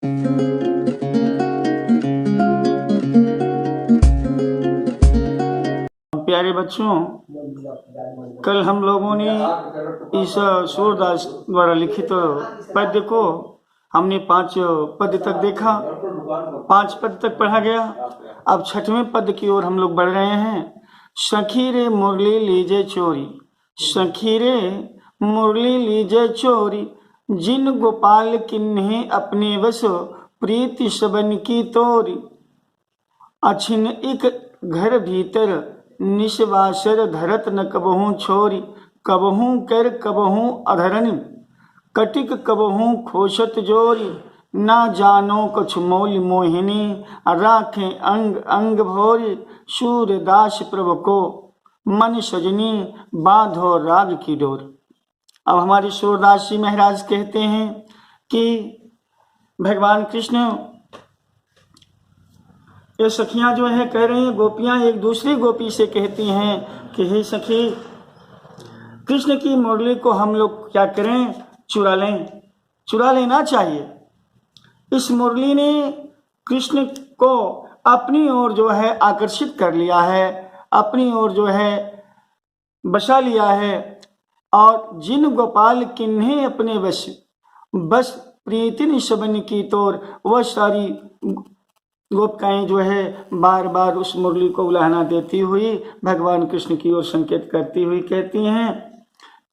प्यारे बच्चों, कल हम लोगों ने इस सूरदास द्वारा लिखित पद्य को हमने 5 पद तक देखा, 5 पद तक पढ़ा गया। अब 6वें पद की ओर हम लोग बढ़ रहे हैं। सखी रे मुरली लीजे चोरी, सखी रे मुरली लीजे चोरी, जिन गोपाल किन्हे अपने वश, प्रीति सबन की तोरी। अछिन एक घर भीतर, निश्वासर धरत न कबहू छोरी, कबहू कर कबहू अधरन, कटिक कबहू खोशत जोरी। ना जानो कछु मौल मोहिनी, राखें अंग अंग भोरी। सूरदास प्रभु को मन सजनी, बांधो राग की डोर। अब हमारे सूरदास जी महाराज कहते हैं कि भगवान कृष्ण, ये सखियां जो है कह रही हैं, गोपियां एक दूसरी गोपी से कहती हैं कि हे सखी, कृष्ण की मुरली को हम लोग क्या करें, चुरा लें। चुरा लेना चाहिए। इस मुरली ने कृष्ण को अपनी ओर जो है आकर्षित कर लिया है, अपनी ओर जो है बसा लिया है। और जिन गोपाल किन्हें अपने वश, बस प्रीतिन सबन की तोर, वह सारी गोपिकाएं जो है बार बार उस मुरली को उलाहना देती हुई भगवान कृष्ण की ओर संकेत करती हुई कहती हैं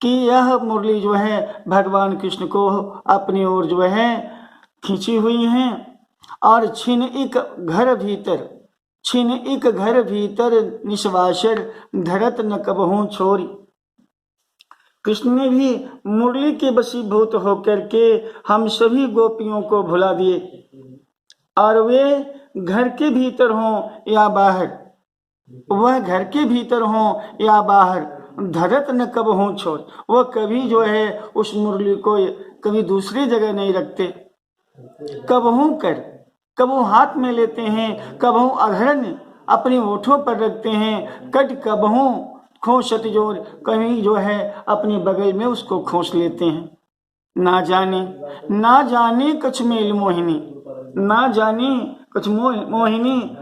कि यह मुरली जो है भगवान कृष्ण को अपनी ओर जो है खींची हुई हैं। और छिन एक घर भीतर, छिन एक घर भीतर, निश्वासर धरत न कबहू छोरी। कृष्ण ने भी मुरली के वशीभूत होकर के हम सभी गोपियों को भुला दिए, और वे घर के भीतर हों या बाहर, वह घर के भीतर हों या बाहर, धरत न कबहू छोड़, वह कभी जो है उस मुरली को कभी दूसरी जगह नहीं रखते। कबहू कर, कबहू हाथ में लेते हैं, कबहू अधरन अपने ओठों पर रखते हैं, कट कबहू खोसत जोर, कहीं जो है अपने बगल में उसको खोस लेते हैं। ना जाने, ना जाने कछ मेल मोहिनी, ना जाने कुछ मोहिनी,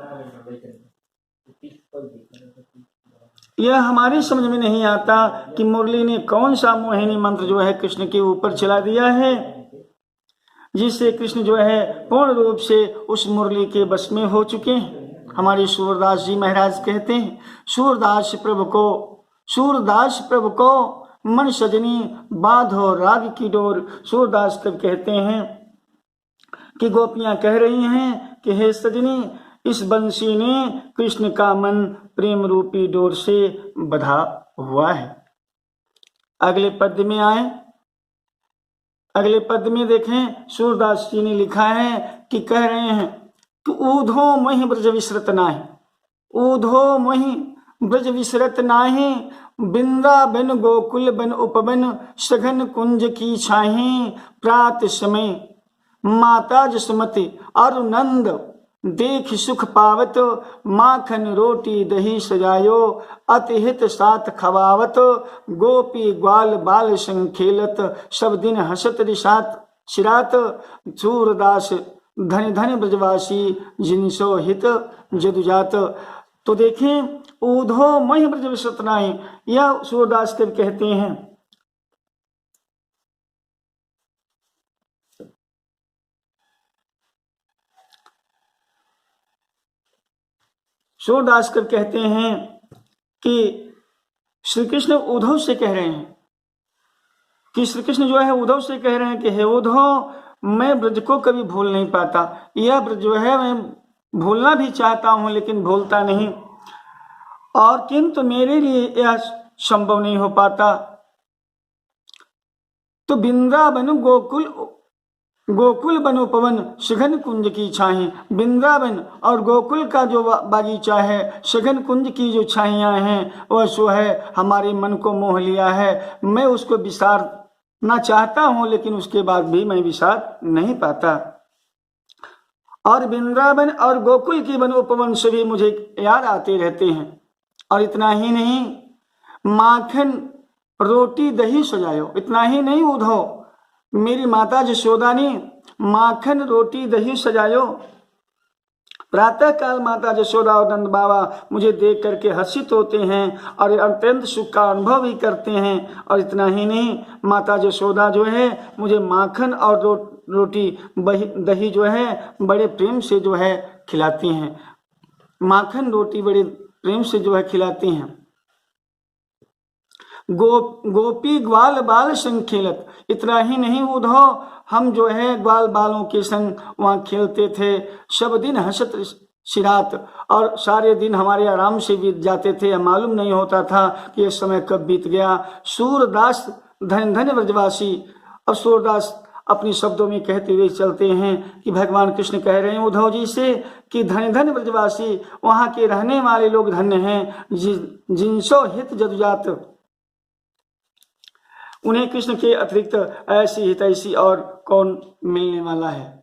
यह हमारी समझ में नहीं आता कि मुरली ने कौन सा मोहिनी मंत्र जो है कृष्ण के ऊपर चला दिया है, जिससे कृष्ण जो है पूर्ण रूप से उस मुरली के बस में हो चुके हैं। हमारे सूरदास जी महाराज कहते हैं, सूरदास प्रभु को मन सजनी, बांधो राग की डोर। सूरदास कब कहते हैं कि गोपियां कह रही हैं कि हे सजनी, इस बंसी ने कृष्ण का मन प्रेम रूपी डोर से बंधा हुआ है। अगले पद में आए, अगले पद में देखें, सूरदास जी ने लिखा है कि कह रहे हैं कि ऊधो मोहि ब्रज विसरत नाहि, ऊधो मोहि ब्रज विसरत नाहि, वृंदावन गोकुल बन उपवन, सघन कुंज की छाही। प्रात समय माता जसमति और नंद, देख सुख पावत, माखन रोटी दही सजायो, अतिहित साथ खवावत, गोपी ग्वाल बाल संग खेलत, सब दिन हसत रिसात सिरात। सूरदास धन धन ब्रजवासी, जिनसो हित जदुजात। तो देखें, ऊधो महि ब्रज विसरत नाहि, यह सूरदास कवि कहते हैं। सूरदास कवि कहते हैं कि श्री कृष्ण उद्धव से कह रहे हैं कि श्री कृष्ण जो है उद्धव से कह रहे हैं कि हे उद्धव, मैं ब्रज को कभी भूल नहीं पाता। यह ब्रज जो है मैं भूलना भी चाहता हूं लेकिन भूलता नहीं, और किंतु मेरे लिए यह संभव नहीं हो पाता। तो वृंदावन गोकुल बन उपवन, सघन कुंज की छाही। वृंदावन और गोकुल का जो बागीचा है, सघन कुंज की जो छाइयाँ हैं, वह सो है हमारे मन को मोह लिया है। मैं उसको विसारना चाहता हूँ लेकिन उसके बाद भी मैं विसार नहीं पाता। और वृंदावन और गोकुल की वन उपवन सभी मुझे याद आते रहते हैं। और इतना ही नहीं, माखन रोटी दही सजायो, इतना ही नहीं उद्धव, मेरी माता यशोदा ने माखन रोटी दही सजायो। प्रातः काल माता यशोदा और नंद बाबा मुझे देख करके हर्षित होते हैं और अत्यंत सुख का अनुभव भी करते हैं। और इतना ही नहीं, माता यशोदा जो है मुझे माखन और रोटी दही जो है बड़े प्रेम से जो है खिलाती हैं। माखन रोटी बड़े प्रेम से जो है खिलाती हैं। गोपी ग्वाल बाल संग खेलत। इतना ही नहीं उद्धव, हम जो है ग्वाल बालों के संग वहाँ खेलते थे। सब दिन हंसत सिरात, और सारे दिन हमारे आराम से बीत जाते थे, मालूम नहीं होता था कि ये समय कब बीत गया। सूरदास धन धन ब्रजवासी। अब सूरदास अपनी शब्दों में कहते हुए चलते हैं कि भगवान कृष्ण कह रहे हैं उद्धव जी से कि धन धन ब्रजवासी, वहाँ के रहने वाले लोग धन्य हैं जिनसो हित जदुजात। उन्हें कृष्ण के अतिरिक्त ऐसी हितैषी और कौन मिलने वाला है।